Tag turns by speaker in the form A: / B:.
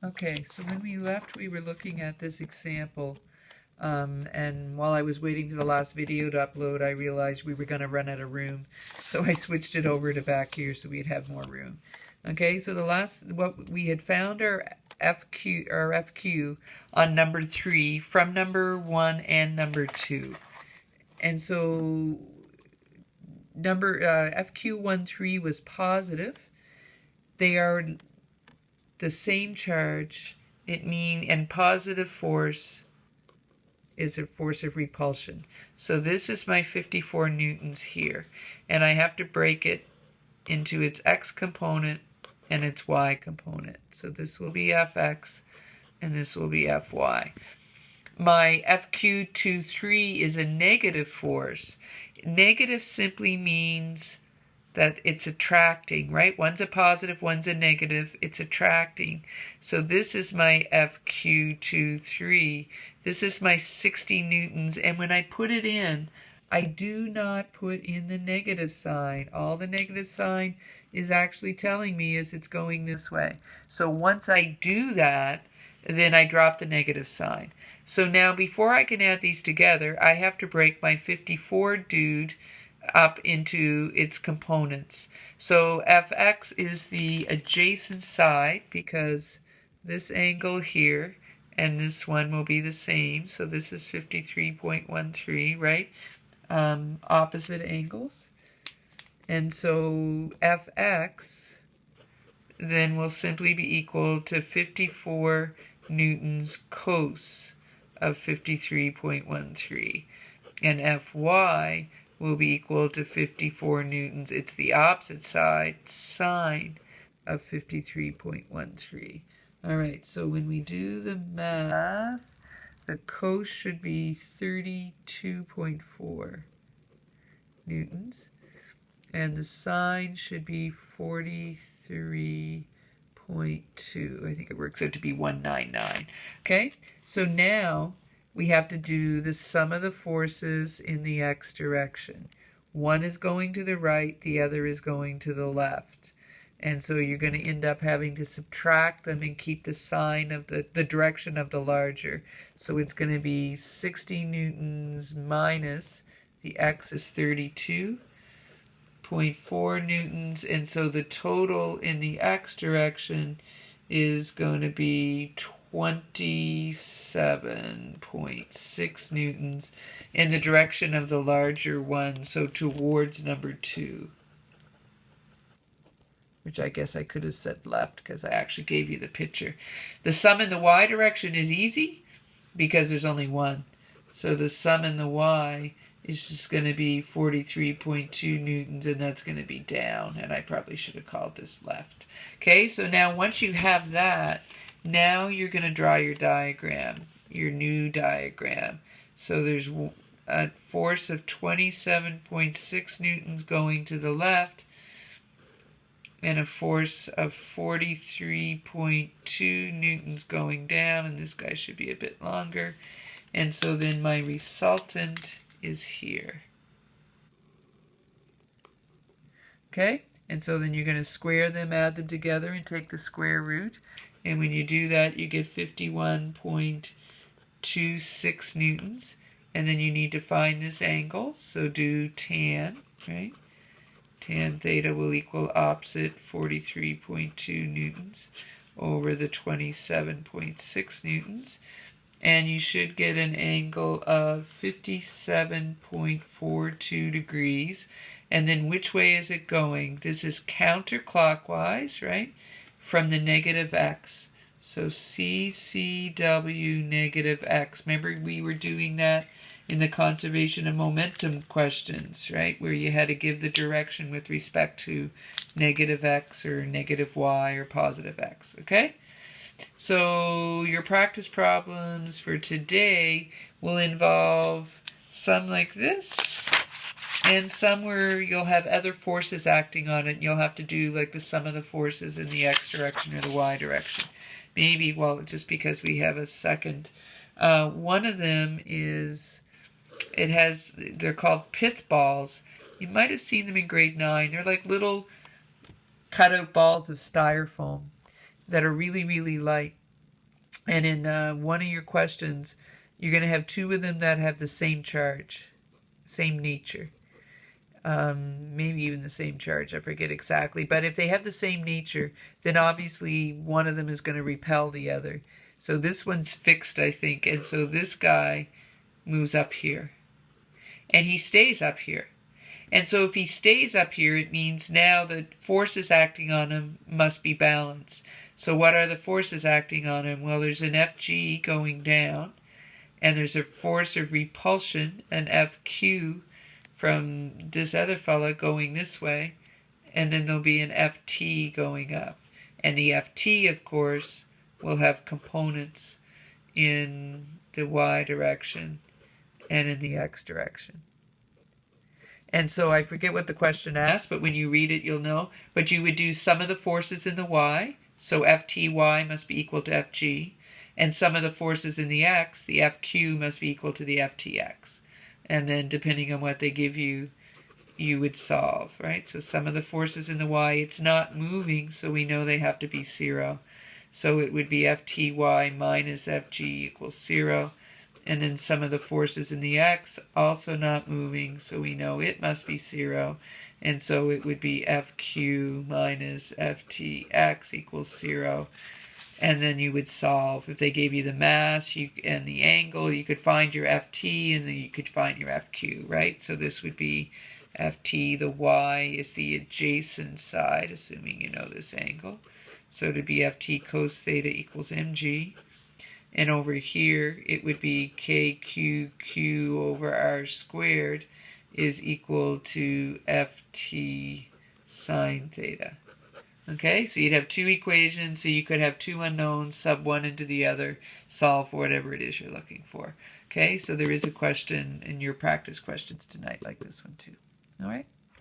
A: Okay, so when we left, we were looking at this example, and while I was waiting for the last video to upload, I realized we were going to run out of room, so I switched it over to back here so we'd have more room. Okay, so what we had found our FQ on number 3 from number 1 and number 2. And so number FQ13 was positive. They are the same charge. And positive force is a force of repulsion. So this is my 54 newtons here, and I have to break it into its x component and its y component. So this will be Fx and this will be Fy. My FQ23 is a negative force. Negative simply means that it's attracting, right? One's a positive, one's a negative. It's attracting. So this is my FQ23. This is my 60 newtons. And when I put it in, I do not put in the negative sign. All the negative sign is actually telling me is it's going this way. So once I do that, then I drop the negative sign. So now before I can add these together, I have to break my 54 dude up into its components. So Fx is the adjacent side because this angle here and this one will be the same. So this is 53.13, right? Opposite angles. And so Fx then will simply be equal to 54 newtons cos of 53.13. And Fy will be equal to 54 newtons. It's the opposite side, sine of 53.13. All right, so when we do the math, the cos should be 32.4 newtons, and the sine should be 43.2. I think it works out to be 199. Okay, so now we have to do the sum of the forces in the x direction. One is going to the right, the other is going to the left. And so you're going to end up having to subtract them and keep the sign of the direction of the larger. So it's going to be 60 newtons minus, the x is 32.4 newtons. And so the total in the x direction is going to be 27.6 newtons in the direction of the larger one, so towards number 2. Which I guess I could have said left because I actually gave you the picture. The sum in the y direction is easy because there's only one. So the sum in the y is just going to be 43.2 newtons, and that's going to be down. And I probably should have called this left. Okay, so now once you have that, now you're going to draw your diagram, your new diagram. So there's a force of 27.6 newtons going to the left, and a force of 43.2 newtons going down, and this guy should be a bit longer. And so then my resultant is here. Okay, and so then you're going to square them, add them together, and take the square root. And when you do that, you get 51.26 newtons. And then you need to find this angle, so do tan, right? Tan theta will equal opposite 43.2 newtons over the 27.6 newtons. And you should get an angle of 57.42 degrees. And then which way is it going? This is counterclockwise, right? From the negative x. So CCW negative x. Remember we were doing that in the conservation of momentum questions, right? Where you had to give the direction with respect to negative x or negative y or positive x, okay? So your practice problems for today will involve some like this and some where you'll have other forces acting on it. And you'll have to do like the sum of the forces in the x direction or the y direction. Maybe, well, just because we have a second. One of them is, they're called pith balls. You might have seen them in grade 9. They're like little cutout balls of styrofoam that are really, really light. And in one of your questions, you're going to have two of them that have the same charge, same nature. Maybe even the same charge, I forget exactly. But if they have the same nature, then obviously one of them is going to repel the other. So this one's fixed, I think. And so this guy moves up here. And he stays up here. And so if he stays up here, it means now the forces acting on him must be balanced. So what are the forces acting on him? Well, there's an Fg going down, and there's a force of repulsion, an Fq, from this other fella going this way, and then there'll be an Ft going up. And the Ft, of course, will have components in the y direction and in the x direction. And so I forget what the question asked, but when you read it, you'll know. But you would do sum of the forces in the y, so Fty must be equal to Fg, and sum of the forces in the x, the Fq must be equal to the Ftx. And then depending on what they give you, you would solve, right? So sum of the forces in the y, it's not moving, so we know they have to be 0. So it would be Fty minus Fg equals 0. And then sum of the forces in the x, also not moving, so we know it must be 0. And so it would be Fq minus Ftx equals 0. And then you would solve. If they gave you the mass and the angle, you could find your Ft, and then you could find your Fq, right? So this would be Ft, the y is the adjacent side, assuming you know this angle. So it would be Ft cos theta equals mg. And over here, it would be kqq over r squared is equal to Ft sine theta. Okay, so you'd have two equations, so you could have two unknowns, sub one into the other, solve for whatever it is you're looking for. Okay, so there is a question in your practice questions tonight like this one too. All right?